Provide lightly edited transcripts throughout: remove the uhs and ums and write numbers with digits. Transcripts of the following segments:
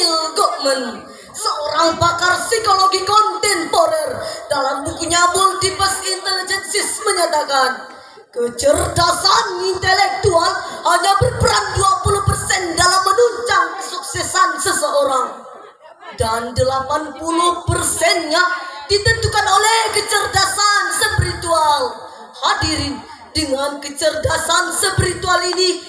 Neil Goldman, seorang pakar psikologi kontemporer, dalam bukunya Multiple Intelligences menyatakan kecerdasan intelektual hanya berperan 20% dalam menunjang kesuksesan seseorang, dan 80%-nya ditentukan oleh kecerdasan spiritual. Hadirin, dengan kecerdasan spiritual ini,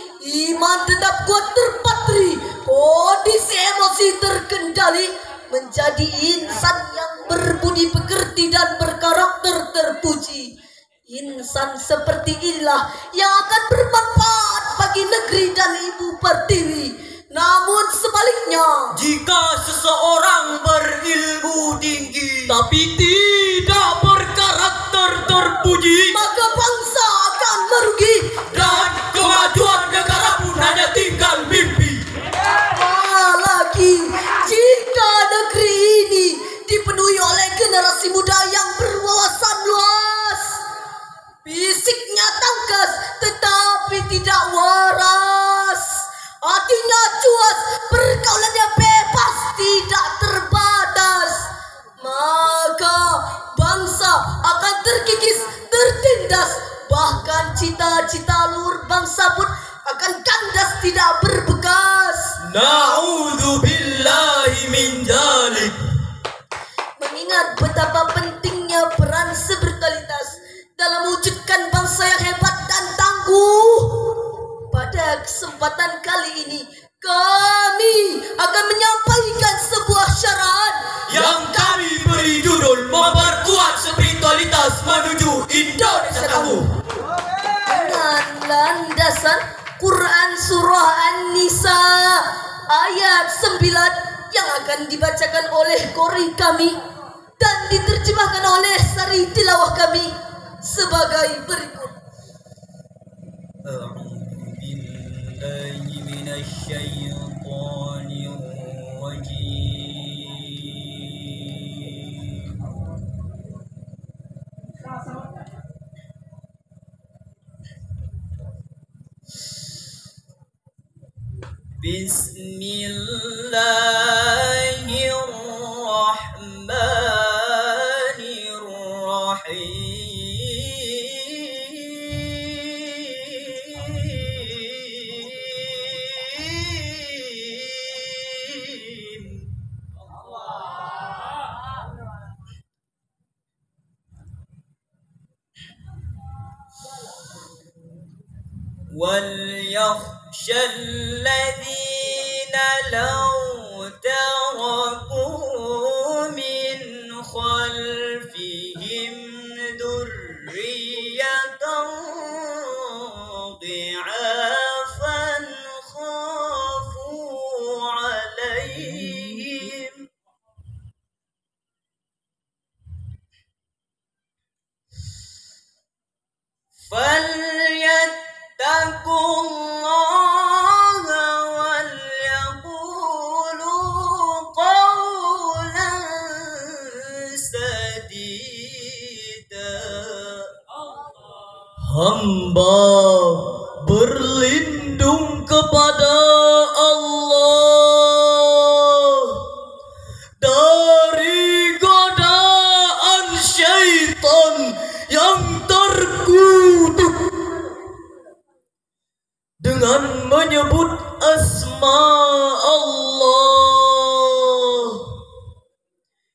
iman tetap kuat terpatri, kondisi emosi terkendali, menjadi insan yang berbudi pekerti dan berkarakter terpuji. Insan seperti inilah yang akan bermanfaat bagi negeri dan ibu pertiwi. Namun sebaliknya, jika seseorang berilmu tinggi tapi tidak berkarakter terpuji, maka bangsa akan merugi dan kemajuan negara pun hanya tinggal mimpi. Apalagi jika negeri ini dipenuhi oleh generasi muda yang berwawasan luas, fisiknya tangkas tetapi tidak waras, hatinya cuas, pergaulannya bebas, tidak terbatas, maka bangsa akan terkikis, tertindas, bahkan cita-cita luhur bangsa pun akan kandas, tidak berbekas. Na'udzubillahi min dzalik. Mengingat betapa pentingnya peran spiritualitas dalam mewujudkan bangsa yang hebat dan tangguh, pada kesempatan kali ini kami akan menyampaikan sebuah syarat yang kami beri judul memperkuat spiritualitas menuju Indonesia tangguh, dengan landasan Quran Surah An-Nisa ayat 9 yang akan dibacakan oleh qori kami dan diterjemahkan oleh sari tilawah kami sebagai berikut. وَلْيَخْشَ الَّذِينَ لَوْ تَرَكُوا مِنْ خَلْفِهِمْ ذُرِّيَّةً ضِعَافًا خَافُوا عَلَيْهِمْ فَلْيَتَّقُوا اللَّهَ وَلْيَقُولُوا قَوْلًا سَدِيدًا. Hamba berlindung kepada Allah dari godaan syaitan yang terkutuk dengan menyebut asma Allah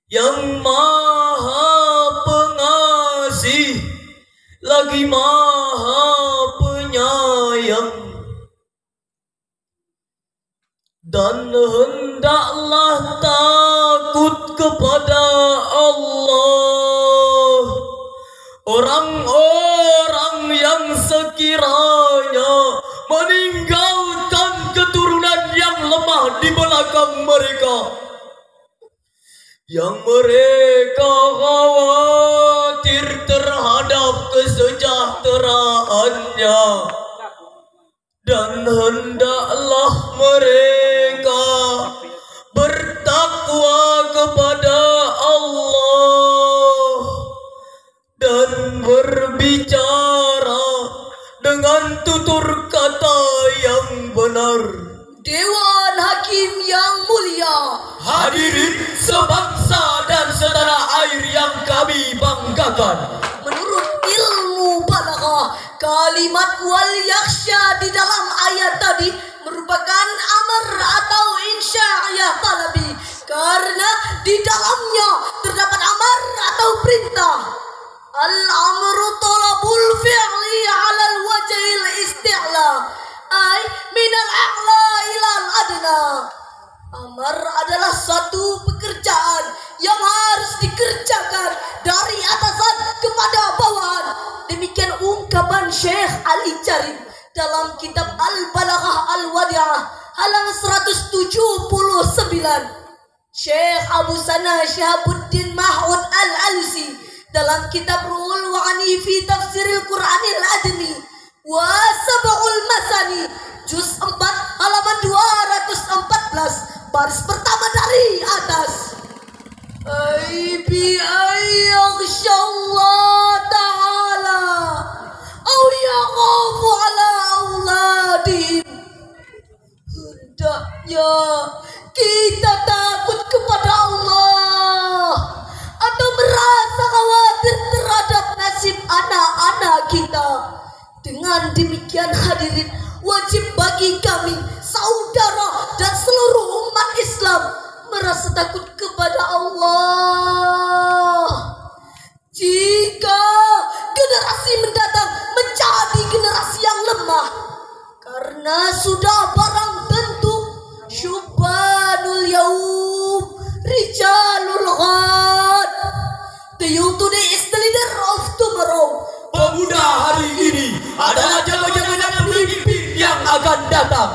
yang maha pengasih lagi maha penyayang, dan hendaklah takut kepada Allah orang-orang yang sekiranya meninggalkan keturunan yang lemah di belakang mereka, yang mereka khawatir terhadap kesejahteraannya, dan hendaklah mereka bertakwa kepada Allah dan berbicara dengan tutur kata yang benar. Dewan Hakim yang mulia, banggakan. Menurut ilmu balaghah, kalimat wal yakhsha di dalam ayat tadi merupakan amar atau insya ya talabi, karena di dalamnya terdapat amar atau perintah. Al-amru talabul fi'li 'ala al-wajhil isti'la, ay min al-a'la ila al-adna. Amar adalah satu pekerjaan yang harus dikerjakan dari atasan kepada bawahan. Demikian ungkapan Syekh Ali Jarim dalam kitab Al-Balaghah Al-Wadi'ah halaman 179. Syekh Abu Sana Syihabuddin Mah'ud Al-Alusi dalam kitab Ruhul Wa'ani fi Tafsiril Qur'anil Adni wa Sab'ul Masani juz 4 halaman 214 baris pertama dari atas. Bi Allah Ta'ala au yaqafu ala auladihim. Hendaknya kita takut kepada Allah atau merasa khawatir terhadap nasib anak-anak kita. Dengan demikian hadirin, wajib bagi kami, saudara dan seluruh umat Islam merasa takut kepada Allah. Jika generasi mendatang menjadi generasi yang lemah, karena sudah barang tentu syubbanul yaum rijalul ghad. The youth today is the leader of tomorrow. Pemuda hari ini adalah jago-jago pemimpin yang akan datang.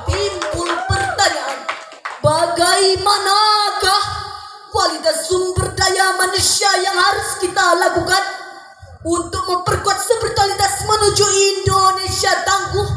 Timbul pertanyaan, bagaimanakah kualitas sumber daya manusia yang harus kita lakukan untuk memperkuat spiritualitas menuju Indonesia tangguh?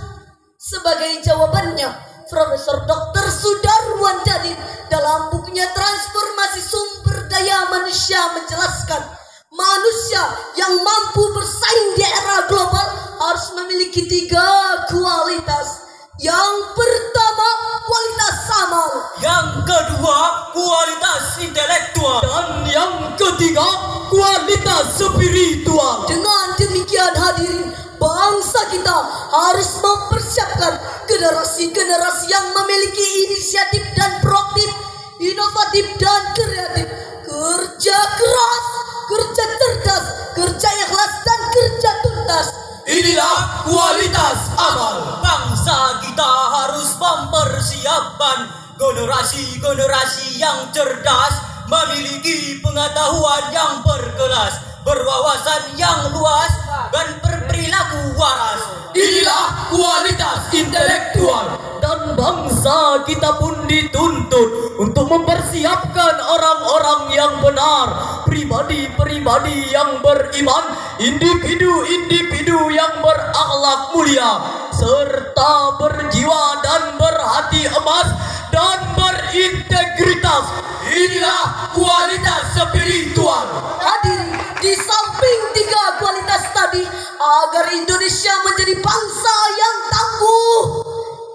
Sebagai jawabannya, Profesor Dr. Sudarwan Dadi dalam bukunya Transformasi Sumber Daya Manusia menjelaskan, manusia yang mampu bersaing di era global harus memiliki 3 kualitas. Yang pertama, kualitas amal. Yang kedua, kualitas intelektual. Dan yang ketiga, kualitas spiritual. Dengan demikian hadirin, bangsa kita harus mempersiapkan generasi-generasi yang memiliki inisiatif dan proaktif, inovatif dan kreatif, kerja keras, kerja cerdas, kerja ikhlas dan kerja tuntas. Inilah kualitas amal. Bangsa kita harus mempersiapkan generasi-generasi yang cerdas, memiliki pengetahuan yang berkelas, berwawasan yang luas, dan berperilaku waras. Inilah kualitas intelektual. Dan bangsa kita pun dituntut untuk mempersiapkan orang-orang yang benar, pribadi-pribadi yang beriman, individu-individu yang berakhlak mulia, serta berjiwa dan berhati emas dan berintegritas. Inilah kualitas spiritual. Hadirin, di samping 3 kualitas tadi, agar Indonesia menjadi bangsa yang tangguh,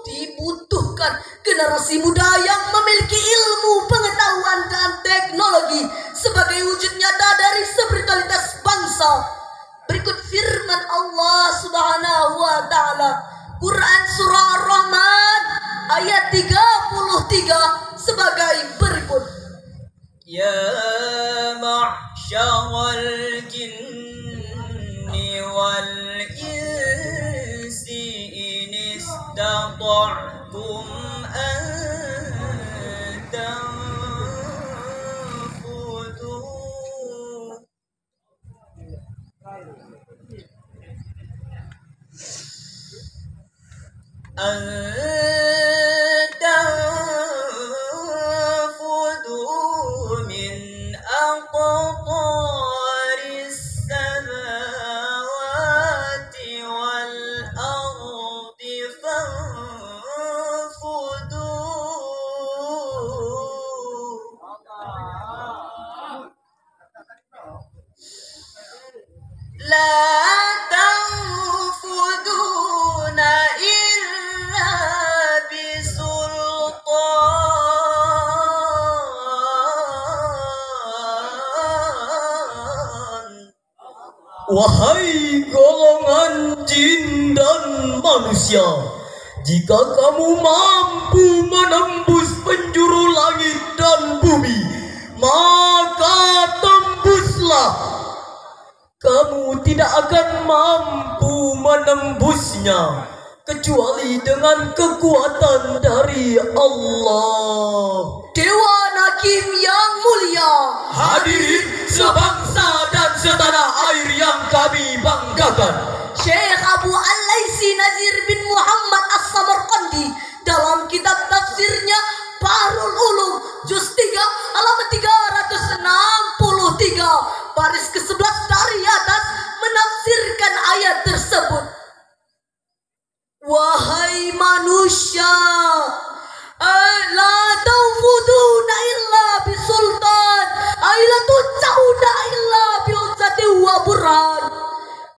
dibutuhkan generasi muda yang memiliki ilmu, pengetahuan dan teknologi sebagai wujud nyata dari spiritualitas bangsa. Berikut firman Allah Subhanahu wa taala, Quran surah Ar-Rahman ayat 33 sebagai berikut. Ya ma'syaral jinni wal insi in istata'tum an tanfudu min aqtaris samawati wal ardi fanfudu. La tanfuduna illa Wahai golongan jin dan manusia, jika kamu mampu menembus penjuru langit dan bumi, maka tembuslah. Kamu tidak akan mampu menembusnya kecuali dengan kekuatan dari Allah. Dewan Hakim yang mulia, Hadirin sebangsa dan setanah air yang kami banggakan, Syekh Abu Al-Laisi Nazir bin Muhammad As-Samarqandi dalam kitab tafsirnya Bahrul Ulum juz 3 halaman 363 baris ke-11 dari atas menafsirkan ayat tersebut. Wahai manusia, la